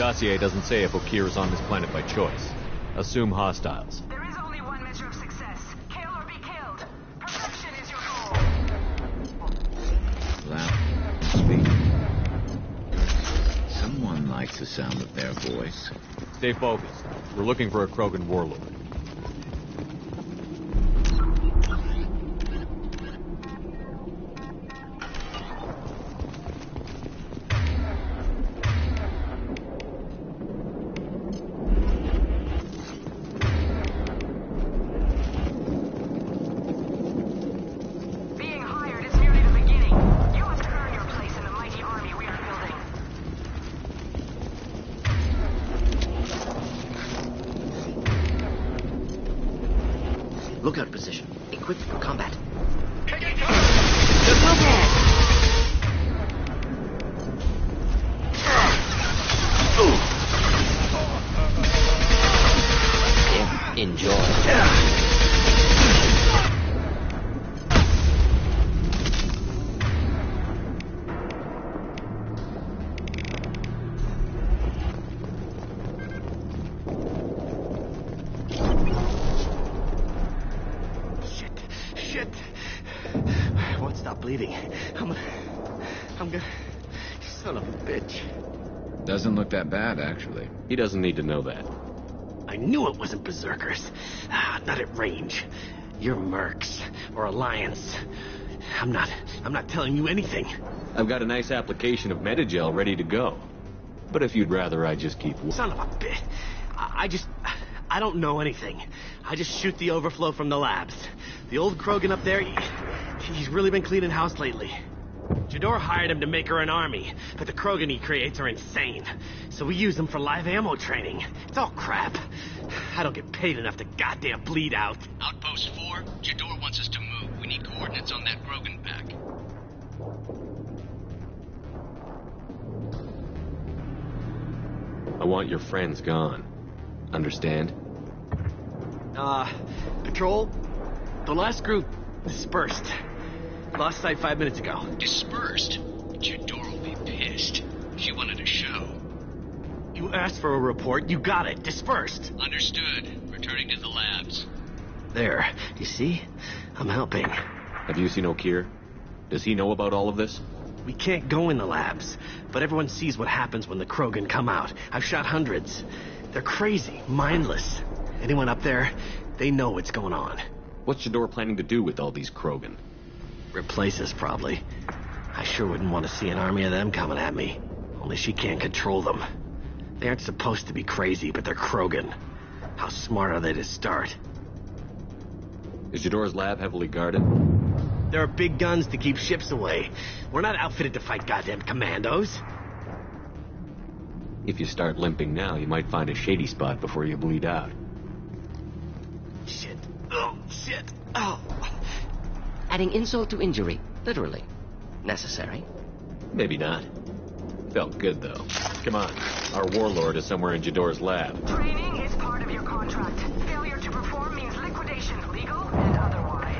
dossier doesn't say if Okir is on this planet by choice. Assume hostiles. There is only one measure of success. Kill or be killed. Perfection is your goal. Laff, speak. Someone likes the sound of their voice. Stay focused. We're looking for a Krogan warlord. Lookout position. Equipped for combat. Enjoy. Shit. I won't stop bleeding. I'm gonna... Son of a bitch. Doesn't look that bad, actually. He doesn't need to know that. I knew it wasn't berserkers. Not at range. You're mercs. Or Alliance. I'm not telling you anything. I've got a nice application of Metagel ready to go. But if you'd rather I just keep... Son of a bitch. I don't know anything. I just shoot the overflow from the labs. The old Krogan up there, he's really been cleaning house lately. Jador hired him to make her an army, but the Krogan he creates are insane. So we use them for live ammo training. It's all crap. I don't get paid enough to goddamn bleed out. Outpost 4, Jador wants us to move. We need coordinates on that Krogan pack. I want your friends gone. Understand? Patrol? The last group dispersed. Lost sight 5 minutes ago. Dispersed? Jador will be pissed. She wanted a show. You asked for a report, you got it. Dispersed. Understood. Returning to the labs. There. You see? I'm helping. Have you seen Okir? Does he know about all of this? We can't go in the labs, but everyone sees what happens when the Krogan come out. I've shot hundreds. They're crazy, mindless. Anyone up there, they know what's going on. What's Jador planning to do with all these Krogan? Replace us, probably. I sure wouldn't want to see an army of them coming at me. Only she can't control them. They aren't supposed to be crazy, but they're Krogan. How smart are they to start? Is Jador's lab heavily guarded? There are big guns to keep ships away. We're not outfitted to fight goddamn commandos. If you start limping now, you might find a shady spot before you bleed out. Shit. Oh, shit. Oh. Adding insult to injury. Literally. Necessary. Maybe not. Felt good, though. Come on. Our warlord is somewhere in Jador's lab. Training is part of your contract. Failure to perform means liquidation, legal and otherwise.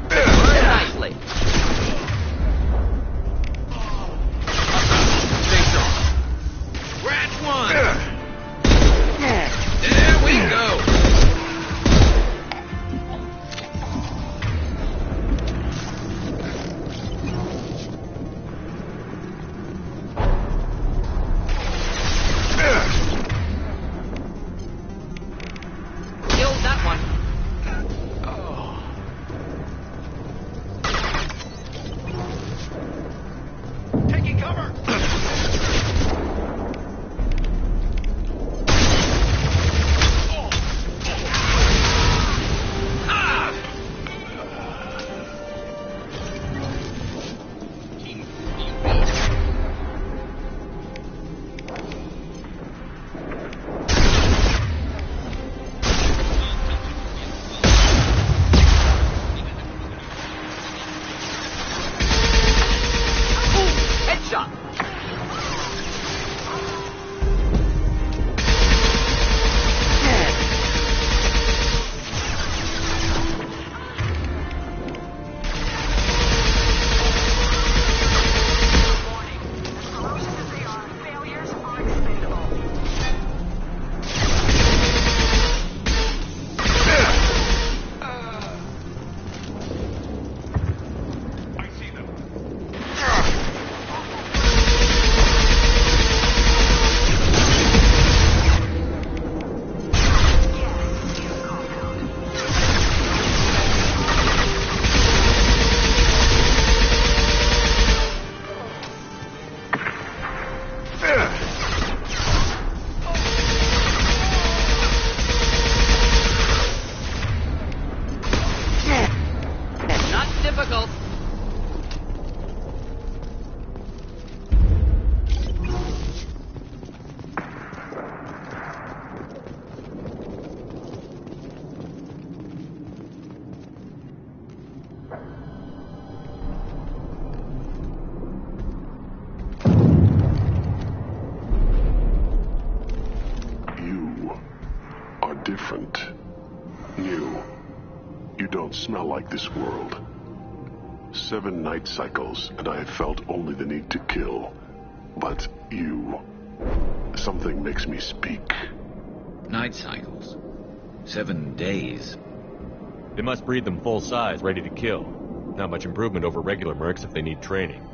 Nicely. Scratch one! There we go! different. New. You don't smell like this world. 7 night cycles, and I have felt only the need to kill. But you... something makes me speak. Night cycles. 7 days. They must breed them full size, ready to kill. Not much improvement over regular mercs if they need training.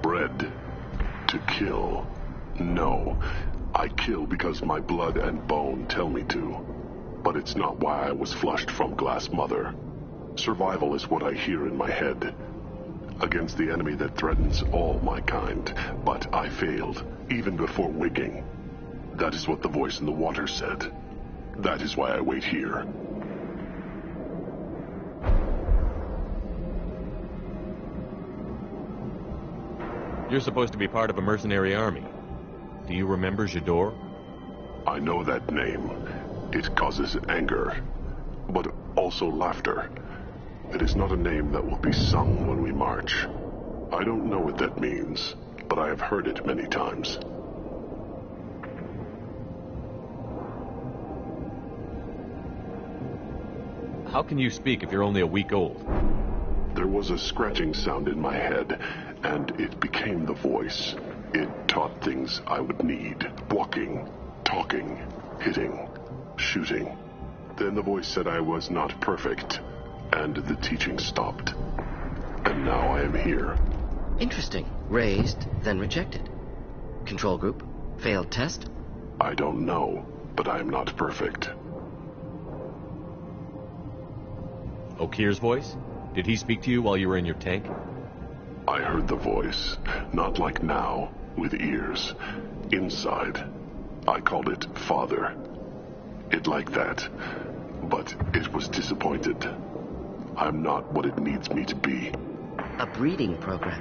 Bred to kill. No. I kill because my blood and bone tell me to. But it's not why I was flushed from Glass Mother. Survival is what I hear in my head. Against the enemy that threatens all my kind. But I failed, even before waking. That is what the voice in the water said. That is why I wait here. You're supposed to be part of a mercenary army. Do you remember Jador? I know that name. It causes anger, but also laughter. It is not a name that will be sung when we march. I don't know what that means, but I have heard it many times. How can you speak if you're only a week old? There was a scratching sound in my head, and it became the voice. It taught things I would need. Walking, talking, hitting, shooting. Then the voice said I was not perfect, and the teaching stopped. And now I am here. Interesting. Raised, then rejected. Control group? Failed test? I don't know, but I am not perfect. Okir's voice? Did he speak to you while you were in your tank? I heard the voice, not like now, with ears. Inside. I called it Father. It like that, but it was disappointed. I'm not what it needs me to be. A breeding program.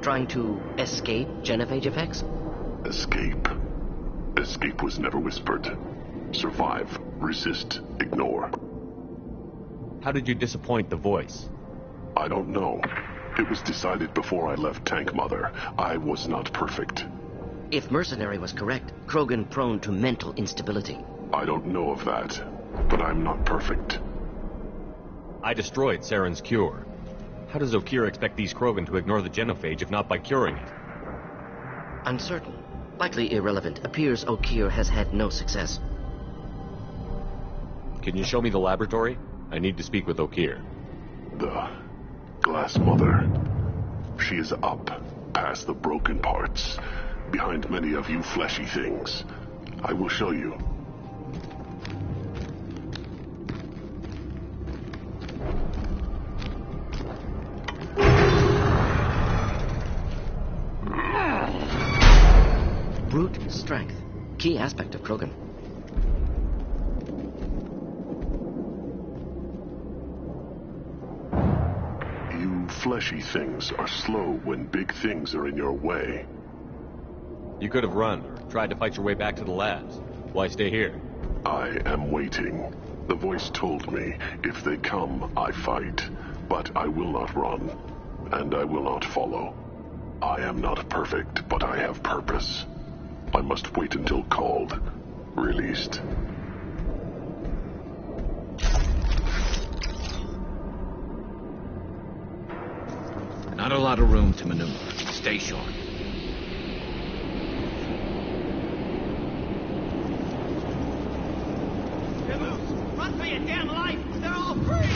Trying to escape genophage effects? Escape. Escape was never whispered. Survive, resist, ignore. How did you disappoint the voice? I don't know. It was decided before I left Tank Mother. I was not perfect. If Mercenary was correct, Krogan prone to mental instability. I don't know of that, but I'm not perfect. I destroyed Saren's cure. How does Okir expect these Krogan to ignore the genophage if not by curing it? Uncertain. Likely irrelevant. Appears Okir has had no success. Can you show me the laboratory? I need to speak with Okir. The Glass Mother. She is up, past the broken parts, behind many of you fleshy things. I will show you. Brute strength. Key aspect of Krogan. Fleshy things are slow when big things are in your way. You could have run or tried to fight your way back to the labs. Why stay here? I am waiting. The voice told me, if they come, I fight. But I will not run, and I will not follow. I am not perfect, but I have purpose. I must wait until called, released. Not a lot of room to maneuver. Stay short. Get loose! Run for your damn life! They're all free!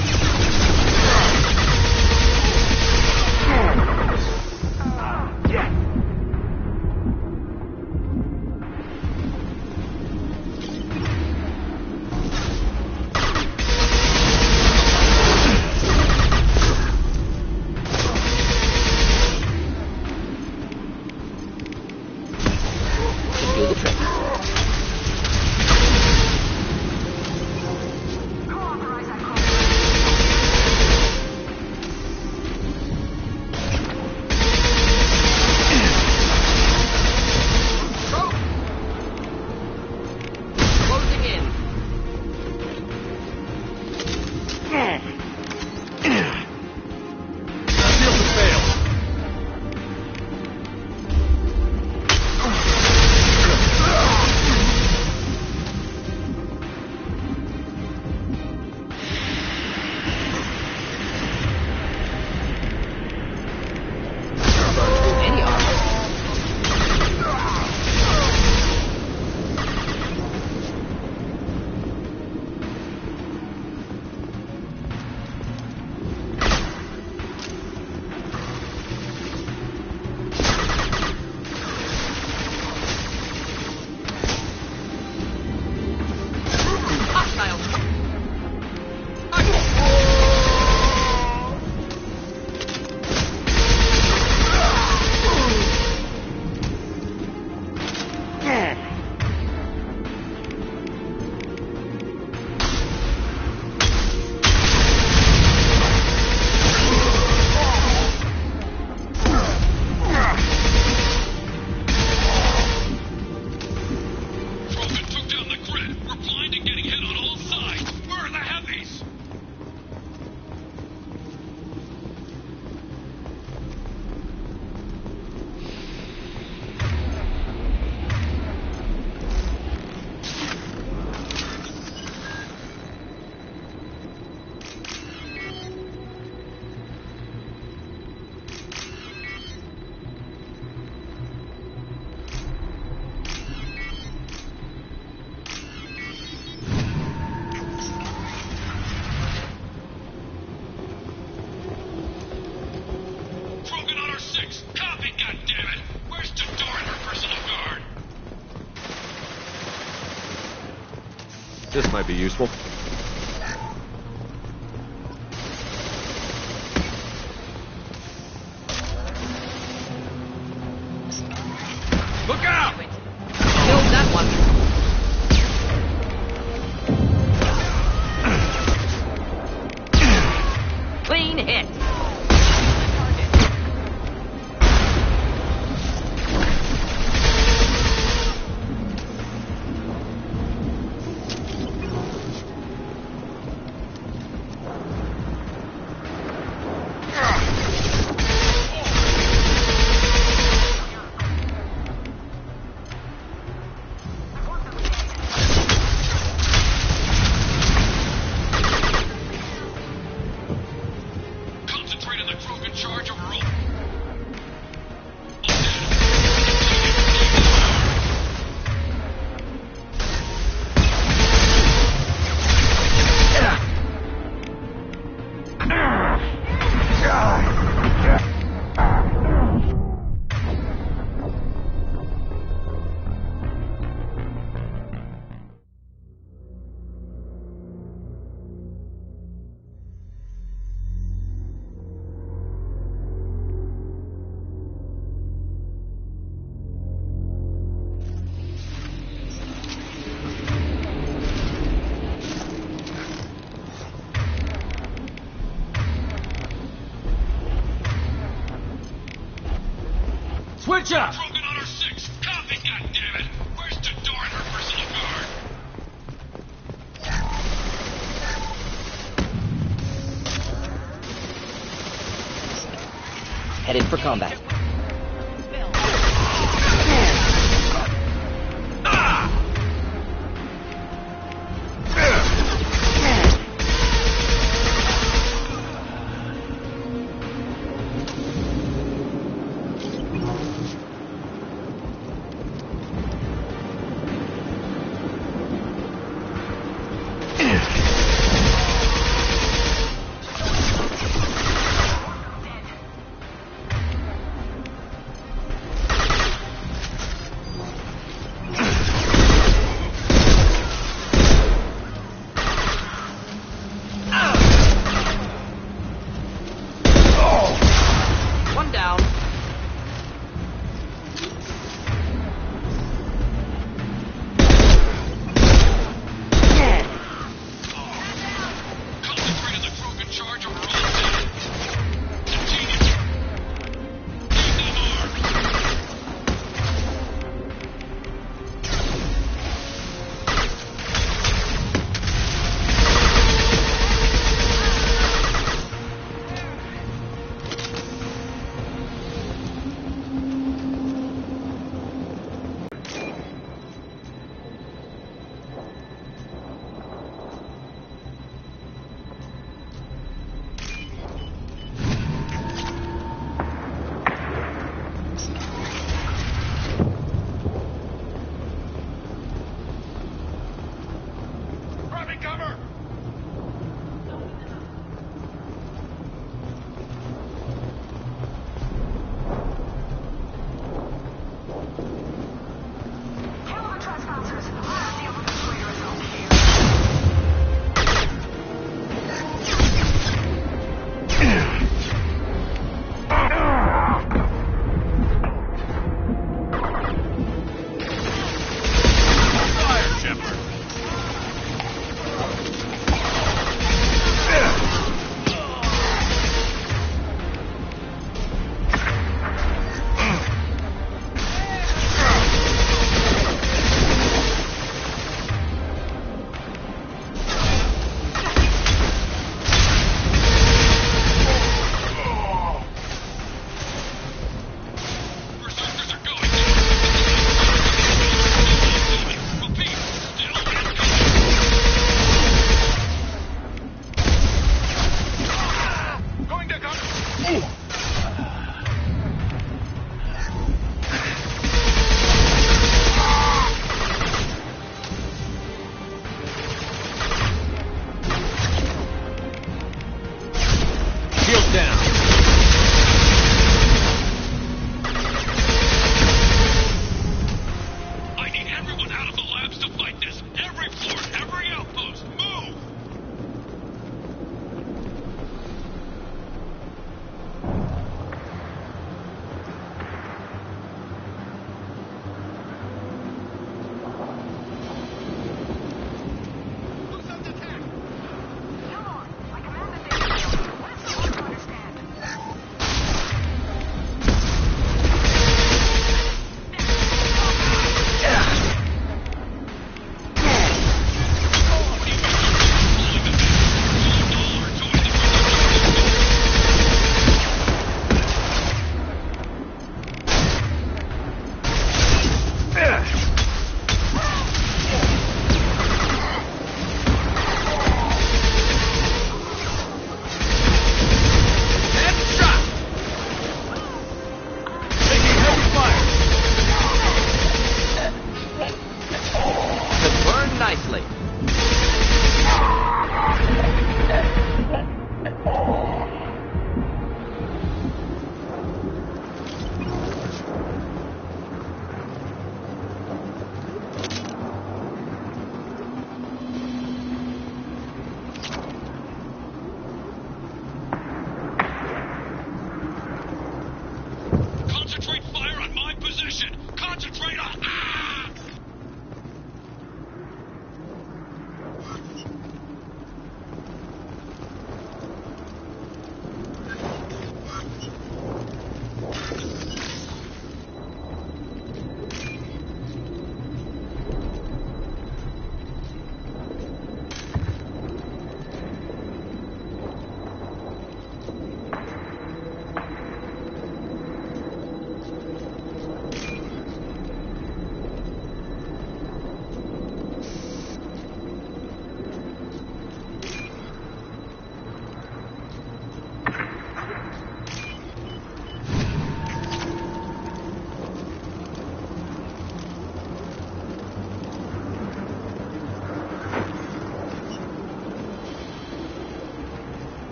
Authorize that call. This might be useful. Look out! Killed that one. Clean hit. Concentrate on the Krogan charge over all. Switch up! Krogan on our 6. Copy, goddammit. Where's Jador and her personal guard? Headed for combat.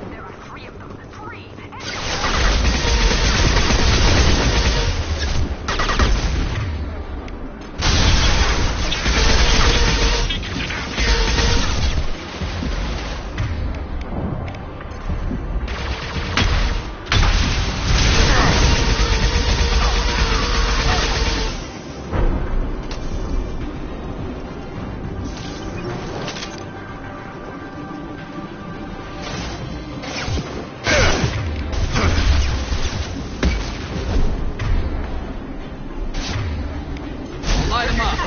There are three of them. Three! Light him up.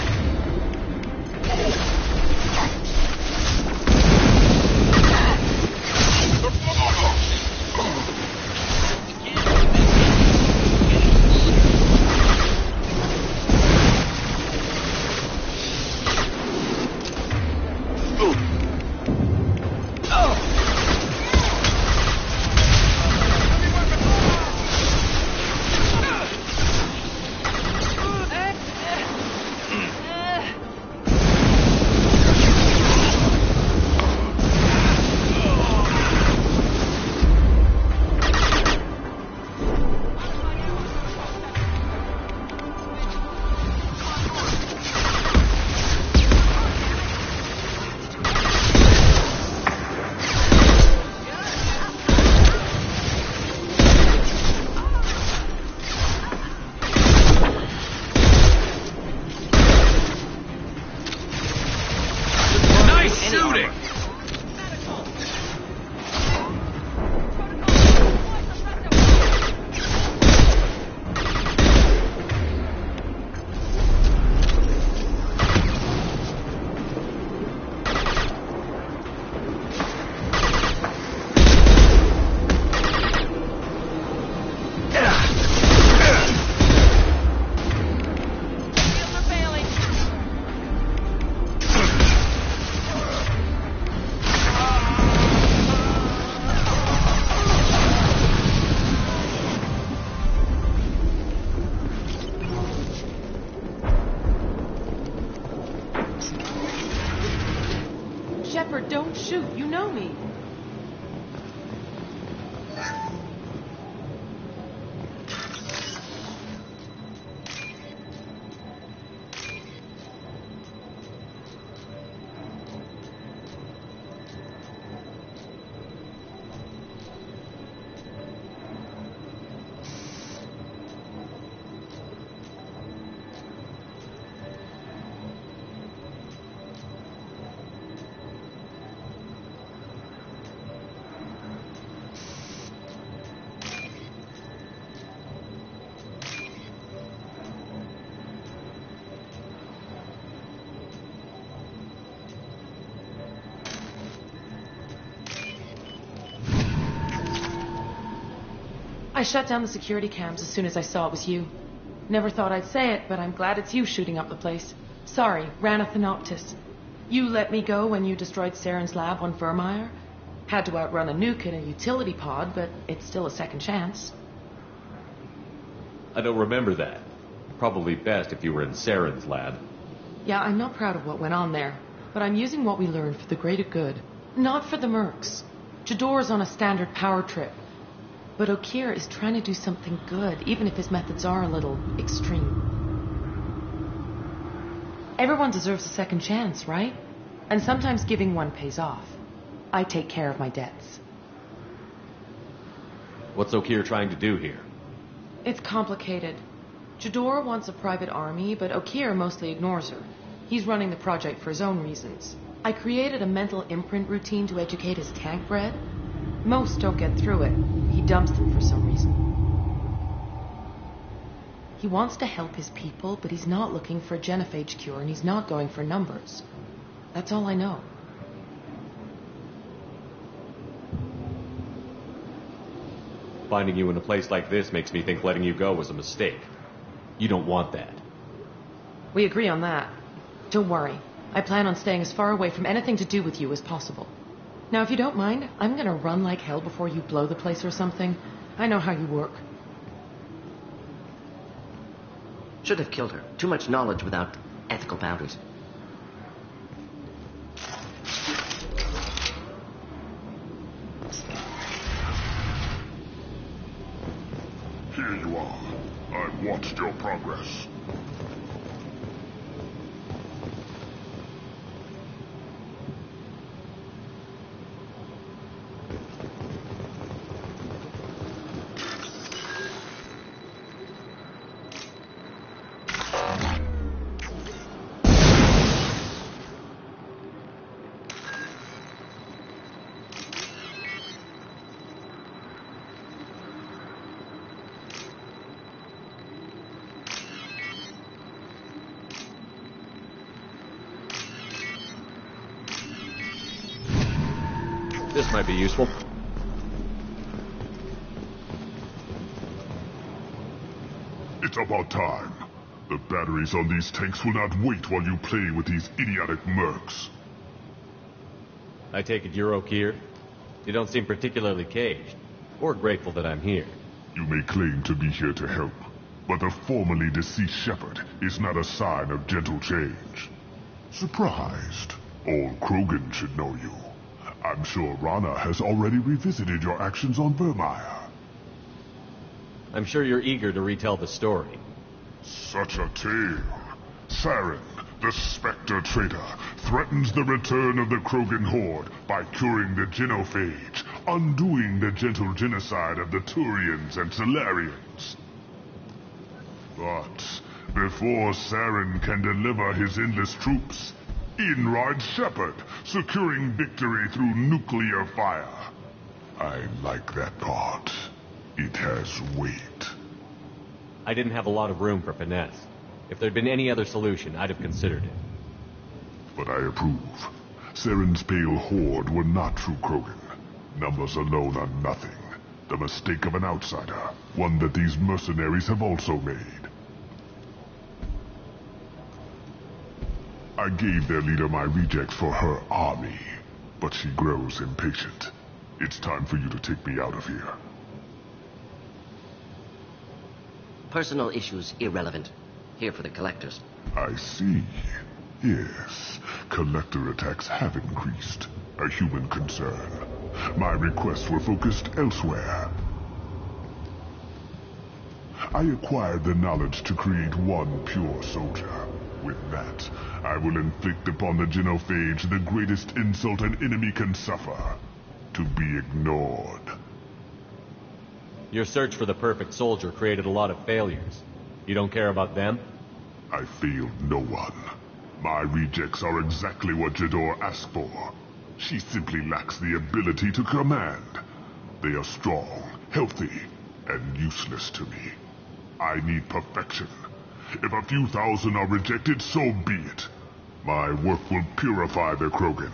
Nice shooting! Shepard, don't shoot. You know me. I shut down the security cams as soon as I saw it was you. Never thought I'd say it, but I'm glad it's you shooting up the place. Sorry, Ranathanoptis. You let me go when you destroyed Saren's lab on Vermeer. Had to outrun a nuke in a utility pod, but it's still a second chance. I don't remember that. Probably best if you were in Saren's lab. Yeah, I'm not proud of what went on there, but I'm using what we learned for the greater good. Not for the mercs. Jador's on a standard power trip. But Okir is trying to do something good, even if his methods are a little extreme. Everyone deserves a second chance, right? And sometimes giving one pays off. I take care of my debts. What's Okir trying to do here? It's complicated. Jador wants a private army, but Okir mostly ignores her. He's running the project for his own reasons. I created a mental imprint routine to educate his tank bred. Most don't get through it. He dumps them for some reason. He wants to help his people, but he's not looking for a genophage cure, and he's not going for numbers. That's all I know. Finding you in a place like this makes me think letting you go was a mistake. You don't want that. We agree on that. Don't worry. I plan on staying as far away from anything to do with you as possible. Now, if you don't mind, I'm gonna run like hell before you blow the place or something. I know how you work. Should have killed her. Too much knowledge without ethical boundaries. Here you are. I've watched your progress. This might be useful. It's about time. The batteries on these tanks will not wait while you play with these idiotic mercs. I take it you're Okeer? You don't seem particularly caged, or grateful that I'm here. You may claim to be here to help, but the formerly deceased shepherd is not a sign of gentle change. Surprised? All Krogan should know you. I'm sure Rana has already revisited your actions on Vermeer. I'm sure you're eager to retell the story. Such a tale. Saren, the Spectre traitor, threatens the return of the Krogan horde by curing the genophage, undoing the gentle genocide of the Turians and Solarians. But before Saren can deliver his endless troops, in rides Shepard, securing victory through nuclear fire. I like that part. It has weight. I didn't have a lot of room for finesse. If there'd been any other solution, I'd have considered it. But I approve. Saren's pale horde were not true Krogan. Numbers alone are nothing. The mistake of an outsider, one that these mercenaries have also made. I gave their leader my rejects for her army, but she grows impatient. It's time for you to take me out of here. Personal issues irrelevant. Here for the collectors. I see. Yes, collector attacks have increased. A human concern. My requests were focused elsewhere. I acquired the knowledge to create one pure soldier. With that, I will inflict upon the genophage the greatest insult an enemy can suffer. To be ignored. Your search for the perfect soldier created a lot of failures. You don't care about them? I failed no one. My rejects are exactly what Jador asked for. She simply lacks the ability to command. They are strong, healthy, and useless to me. I need perfection. If a few thousand are rejected, so be it. My work will purify the Krogan.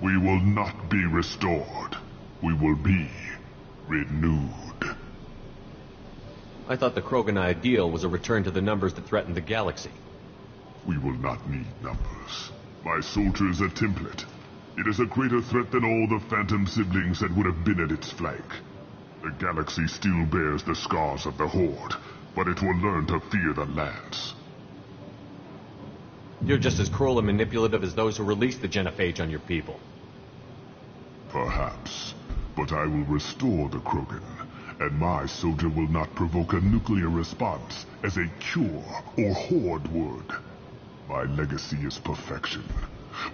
We will not be restored. We will be renewed. I thought the Krogan ideal was a return to the numbers that threatened the galaxy. We will not need numbers. My soldier is a template. It is a greater threat than all the Phantom siblings that would have been at its flank. The galaxy still bears the scars of the Horde, but it will learn to fear the Lance. You're just as cruel and manipulative as those who released the genophage on your people. Perhaps, but I will restore the Krogan, and my soldier will not provoke a nuclear response as a cure or Horde would. My legacy is perfection,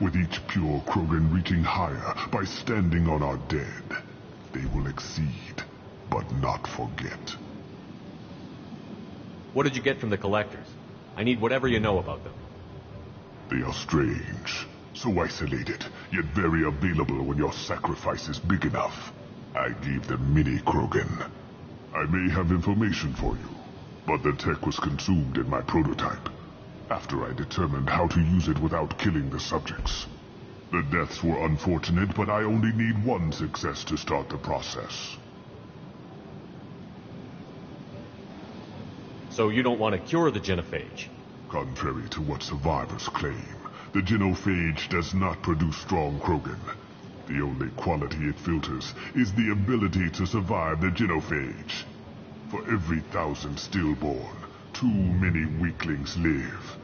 with each pure Krogan reaching higher by standing on our dead. They will exceed, but not forget. What did you get from the collectors? I need whatever you know about them. They are strange, so isolated, yet very available when your sacrifice is big enough. I gave them mini Krogan. I may have information for you, but the tech was consumed in my prototype, after I determined how to use it without killing the subjects. The deaths were unfortunate, but I only need one success to start the process. So you don't want to cure the genophage? Contrary to what survivors claim, The genophage does not produce strong Krogan. The only quality it filters is the ability to survive the genophage. For every 1,000 stillborn, too many weaklings live.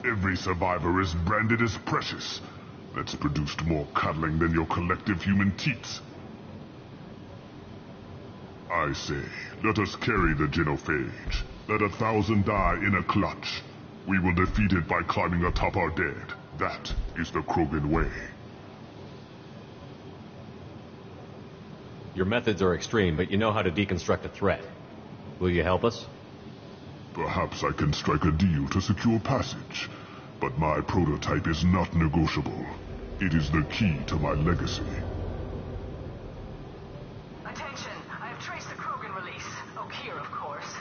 Every survivor is branded as precious. That's produced more cuddling than your collective human teats. I say, let us carry the genophage. Let 1,000 die in a clutch. We will defeat it by climbing atop our dead. That is the Krogan way. Your methods are extreme, but you know how to deconstruct a threat. Will you help us? Perhaps I can strike a deal to secure passage. But my prototype is not negotiable. It is the key to my legacy. Attention, I have traced the Krogan release. Okeer, of course.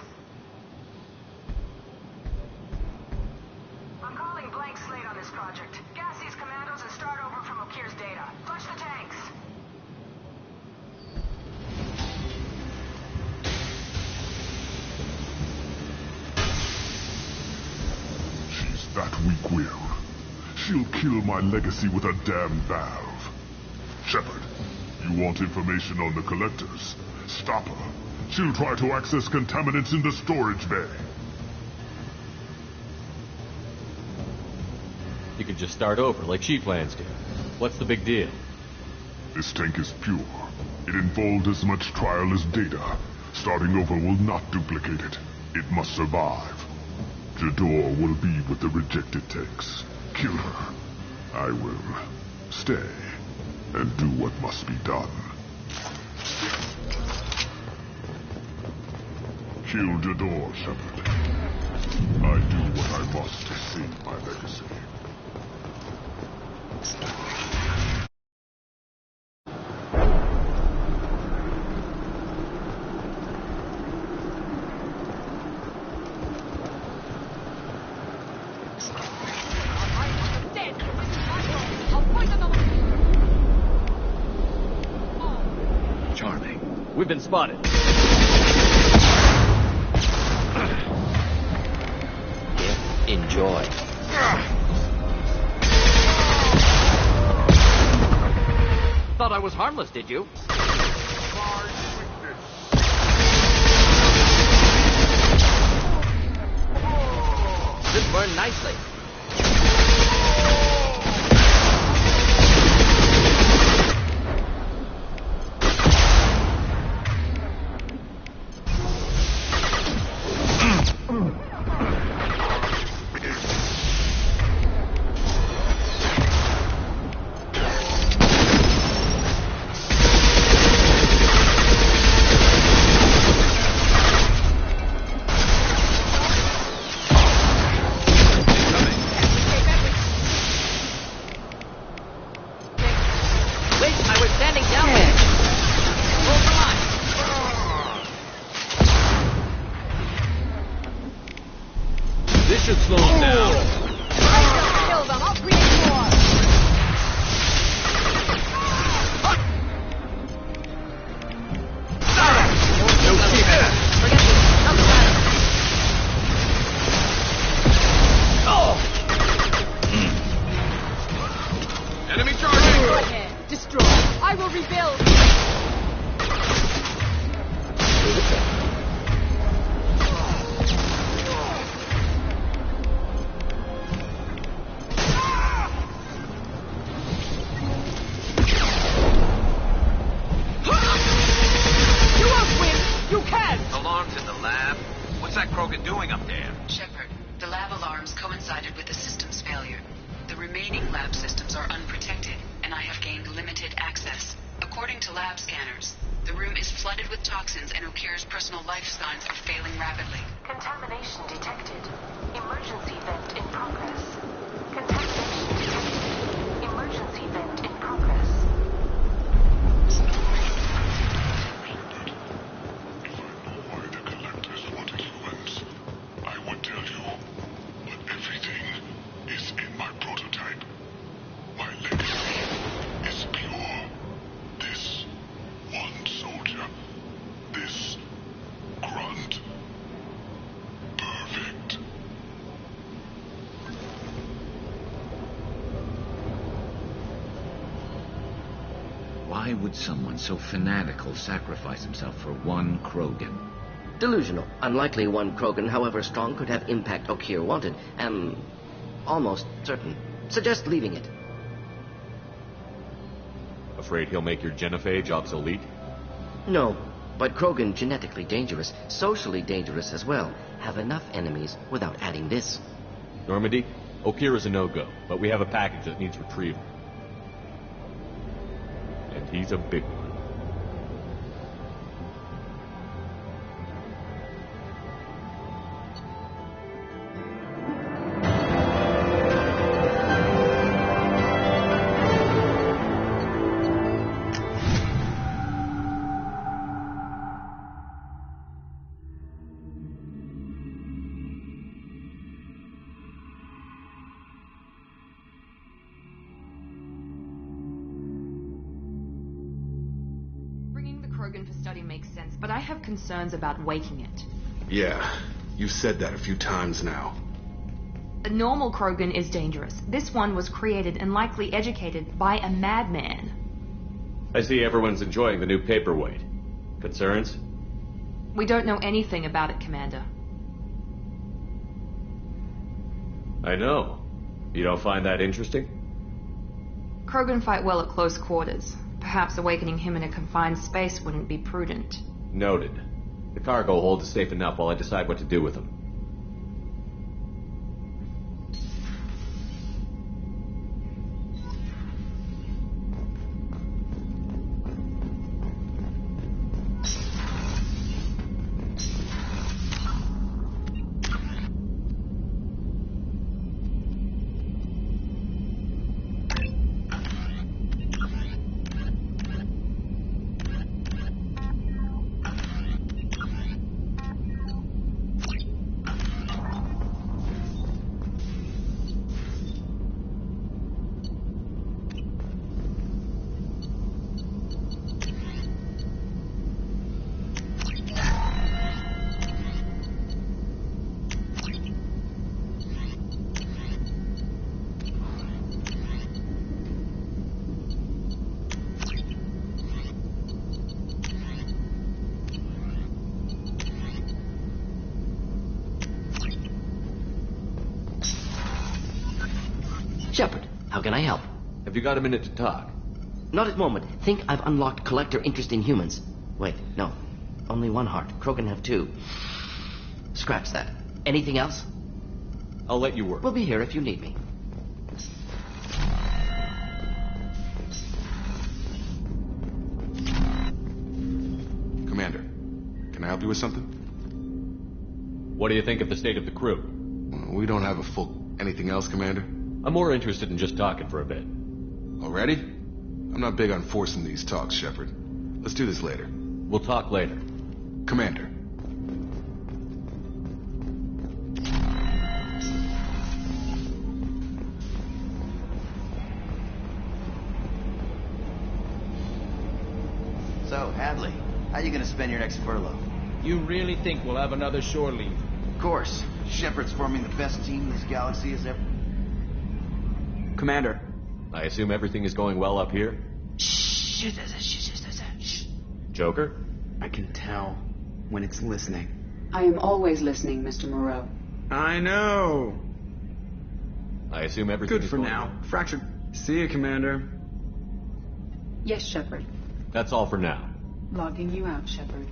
I'm calling blank slate on this project. Gas these commandos and start over from Okeer's data. Flush the tanks. She's that weak-willed. She'll kill my legacy with a damn valve. Shepard, you want information on the collectors? Stop her. She'll try to access contaminants in the storage bay. You could just start over, like she plans to. What's the big deal? This tank is pure. It involved as much trial as data. Starting over will not duplicate it. It must survive. Jador will be with the rejected tanks. Kill her. I will stay and do what must be done. Kill Jador, Shepard. I do what I must to save my legacy. We've been spotted. Enjoy. Thought I was harmless, did you? This burned nicely. Should slow him down. Kill them. I'll create more. Enemy charging! Destroy. I will rebuild. Why would someone so fanatical sacrifice himself for one Krogan? Delusional. Unlikely one Krogan, however strong, could have impact Okier wanted. Am almost certain. Suggest leaving it. Afraid he'll make your genophage obsolete? No, but Krogan, genetically dangerous, socially dangerous as well, have enough enemies without adding this. Normandy, Okier is a no-go, but we have a package that needs retrieval. And he's a big one. Krogan for study makes sense, but I have concerns about waking it. Yeah, you've said that a few times now. A normal Krogan is dangerous. This one was created and likely educated by a madman. I see everyone's enjoying the new paperweight. Concerns? We don't know anything about it, Commander. I know. You don't find that interesting? Krogan fight well at close quarters. Perhaps awakening him in a confined space wouldn't be prudent. Noted. The cargo hold is safe enough while I decide what to do with him. Shepard, how can I help? Have you got a minute to talk? Not at the moment. Think I've unlocked collector interest in humans. Wait, no. Only one heart. Krogan have two. Scratch that. Anything else? I'll let you work. We'll be here if you need me. Commander, can I help you with something? What do you think of the state of the crew? We don't have a full... Anything else, Commander? I'm more interested in just talking for a bit. Already? I'm not big on forcing these talks, Shepard. Let's do this later. We'll talk later. Commander. So, Hadley, how you gonna spend your next furlough? You really think we'll have another shore leave? Of course. Shepard's forming the best team this galaxy has ever... Commander. I assume everything is going well up here? Shh. Joker? I can tell when it's listening. I am always listening, Mr. Moreau. I know. I assume everything Good is for going now. well. Fractured. See you, Commander. Yes, Shepard. That's all for now. Logging you out, Shepard.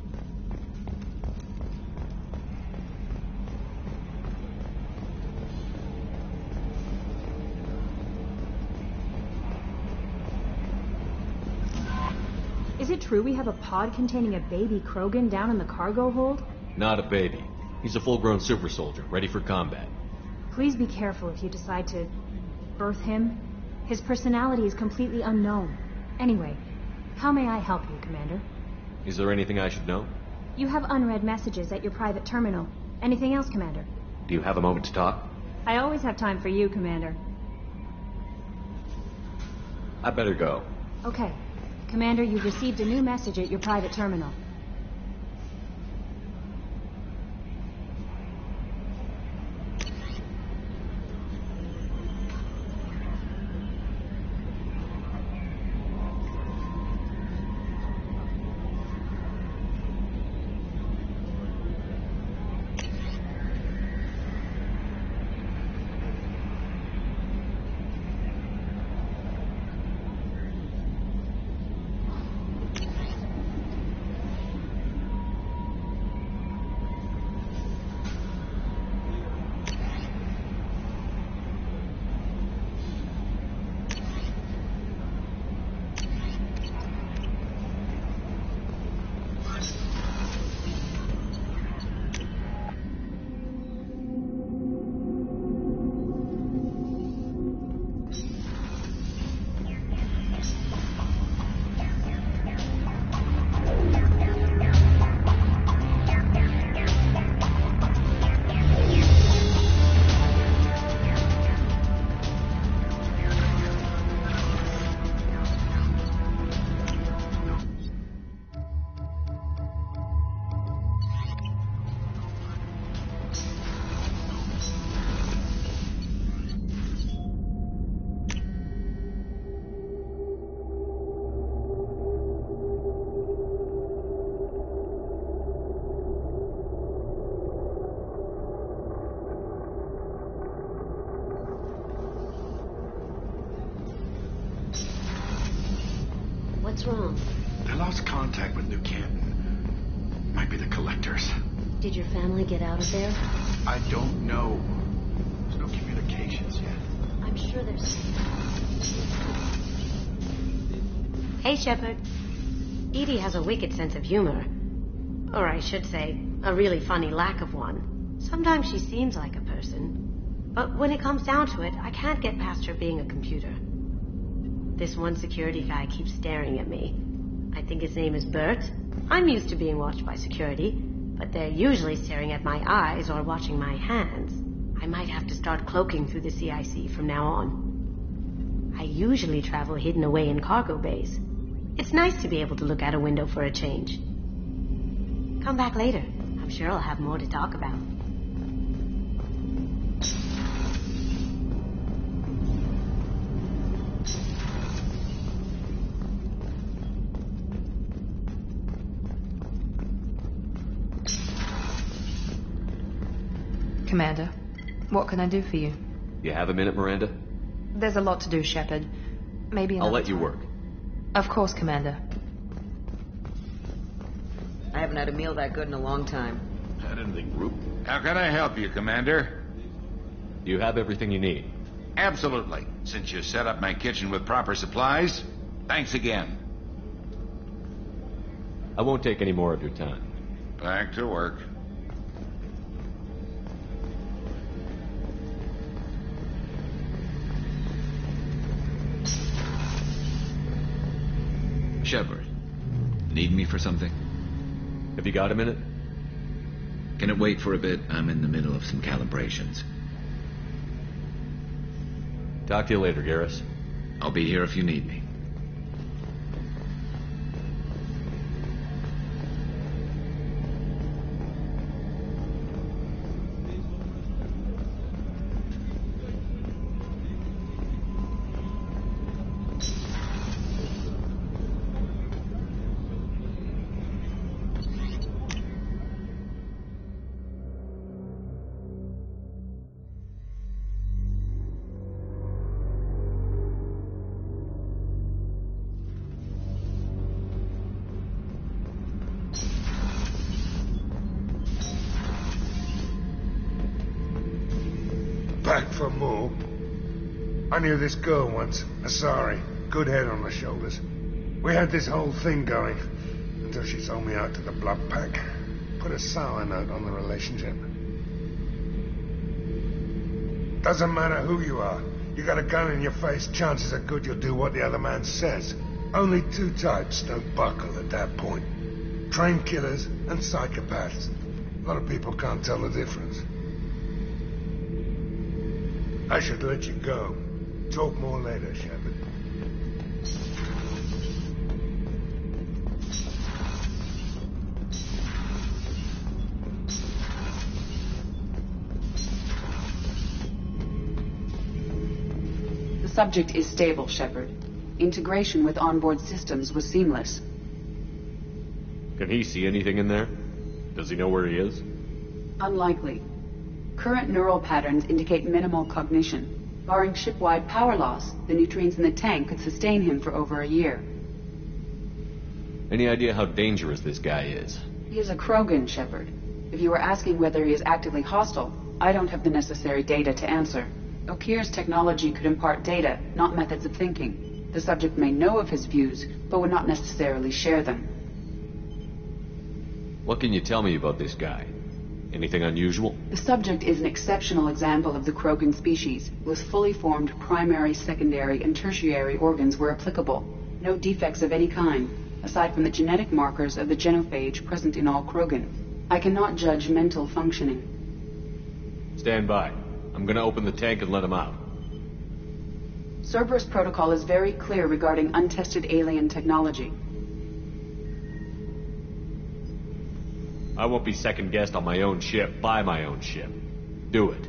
Is it true we have a pod containing a baby Krogan down in the cargo hold? Not a baby. He's a full-grown super soldier, ready for combat. Please be careful if you decide to birth him. His personality is completely unknown. Anyway, how may I help you, Commander? Is there anything I should know? You have unread messages at your private terminal. Anything else, Commander? Do you have a moment to talk? I always have time for you, Commander. I better go. Okay. Commander, you've received a new message at your private terminal. What's wrong? They lost contact with New Canton. Might be the collectors. Did your family get out of there? I don't know. There's no communications yet. I'm sure there's... Hey, Shepard. Edie has a wicked sense of humor. Or I should say, a really funny lack of one. Sometimes she seems like a person. But when it comes down to it, I can't get past her being a computer. This one security guy keeps staring at me. I think his name is Bert. I'm used to being watched by security, but they're usually staring at my eyes or watching my hands. I might have to start cloaking through the CIC from now on. I usually travel hidden away in cargo bays. It's nice to be able to look out a window for a change. Come back later. I'm sure I'll have more to talk about. Commander, what can I do for you? You have a minute, Miranda? There's a lot to do, Shepard. Maybe I'll let you time. work. Of course, Commander. I haven't had a meal that good in a long time. Had anything, Group? How can I help you, Commander? You have everything you need. Absolutely. Since you set up my kitchen with proper supplies, thanks again. I won't take any more of your time. Back to work. Shepard, need me for something? Have you got a minute? Can it wait for a bit? I'm in the middle of some calibrations. Talk to you later, Garrus. I'll be here if you need me. Back for more. I knew this girl once, Asari. Good head on her shoulders. We had this whole thing going until she sold me out to the Blood Pack. Put a sour note on the relationship. Doesn't matter who you are. You got a gun in your face, chances are good you'll do what the other man says. Only two types don't buckle at that point. Trained killers and psychopaths. A lot of people can't tell the difference. I should let you go. Talk more later, Shepard. The subject is stable, Shepard. Integration with onboard systems was seamless. Can he see anything in there? Does he know where he is? Unlikely. Current neural patterns indicate minimal cognition. Barring ship-wide power loss, the nutrients in the tank could sustain him for over a year. Any idea how dangerous this guy is? He is a Krogan, Shepard. If you were asking whether he is actively hostile, I don't have the necessary data to answer. Okir's technology could impart data, not methods of thinking. The subject may know of his views, but would not necessarily share them. What can you tell me about this guy? Anything unusual? The subject is an exceptional example of the Krogan species, with fully formed primary, secondary, and tertiary organs where applicable. No defects of any kind, aside from the genetic markers of the genophage present in all Krogan. I cannot judge mental functioning. Stand by. I'm gonna open the tank and let him out. Cerberus protocol is very clear regarding untested alien technology. I won't be second-guessed on my own ship, by my own ship. Do it.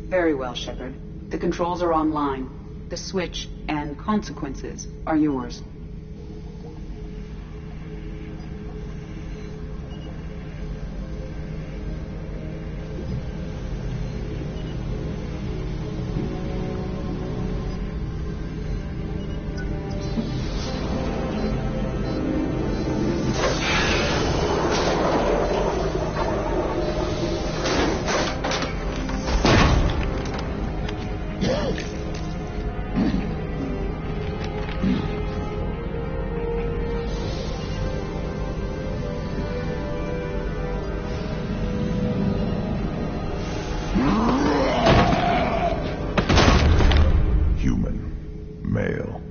Very well, Shepard. The controls are online. The switch and consequences are yours. Human. Male.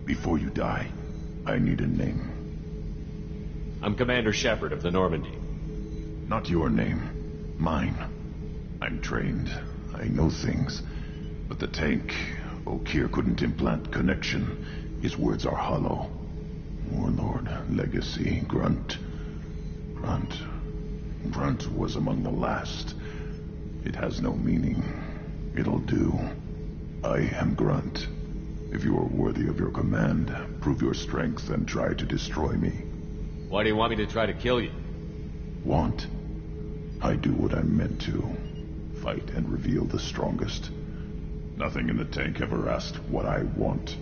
Before you die, I need a name. I'm Commander Shepard of the Normandy. Not your name. Mine. I'm trained. I know things. But the tank, O'Kear couldn't implant connection. His words are hollow. Warlord, Legacy, Grunt. Grunt was among the last. It has no meaning. It'll do. I am Grunt. If you are worthy of your command, prove your strength and try to destroy me. Why do you want me to try to kill you? Want? I do what I'm meant to. Fight and reveal the strongest. Nothing in the tank ever asked what I want.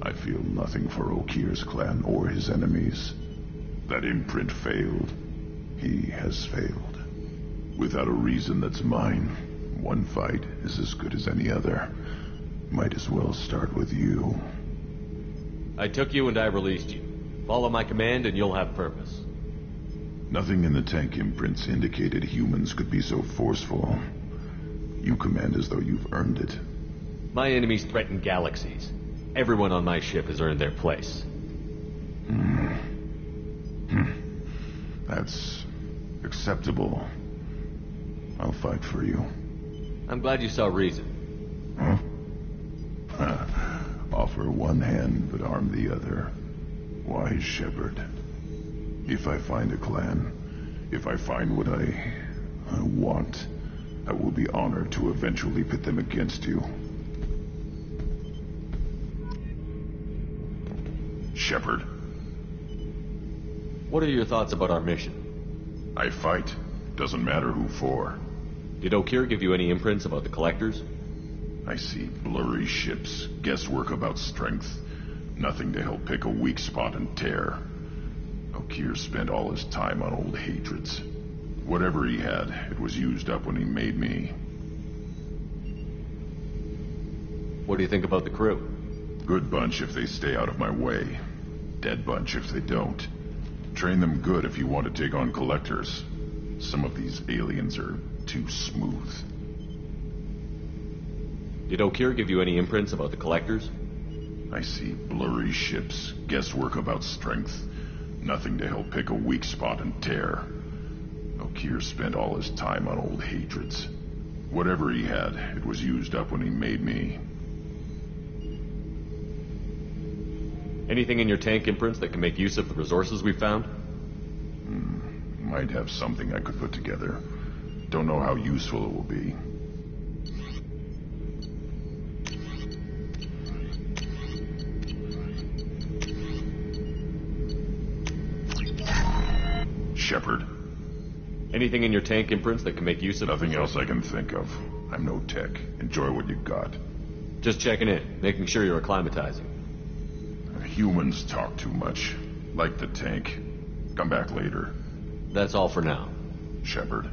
I feel nothing for O'Kear's clan or his enemies. That imprint failed. He has failed. Without a reason that's mine, one fight is as good as any other. Might as well start with you. I took you and I released you. Follow my command and you'll have purpose. Nothing in the tank imprints indicated humans could be so forceful. You command as though you've earned it. My enemies threaten galaxies. Everyone on my ship has earned their place. That's acceptable. I'll fight for you. I'm glad you saw reason. Huh? Offer one hand, but arm the other. Wise Shepard. If I find a clan, if I find what I want, I will be honored to eventually pit them against you. Shepard. What are your thoughts about our mission? I fight. Doesn't matter who for. Did O'Kear give you any imprints about the Collectors? I see blurry ships, guesswork about strength. Nothing to help pick a weak spot and tear. O'Kear spent all his time on old hatreds. Whatever he had, it was used up when he made me. What do you think about the crew? Good bunch if they stay out of my way. Dead bunch if they don't. Train them good if you want to take on Collectors. Some of these aliens are too smooth. Did O'Kear give you any imprints about the Collectors? I see blurry ships, guesswork about strength. Nothing to help pick a weak spot and tear. O'Kear spent all his time on old hatreds. Whatever he had, it was used up when he made me. Anything in your tank imprints that can make use of the resources we found? Might have something I could put together. Don't know how useful it will be. Shepard. Anything in your tank imprints that can make use of... Nothing else I can think of. I'm no tech. Enjoy what you got. Just checking in, making sure you're acclimatizing. Humans talk too much. Like the tank. Come back later. That's all for now. Shepard.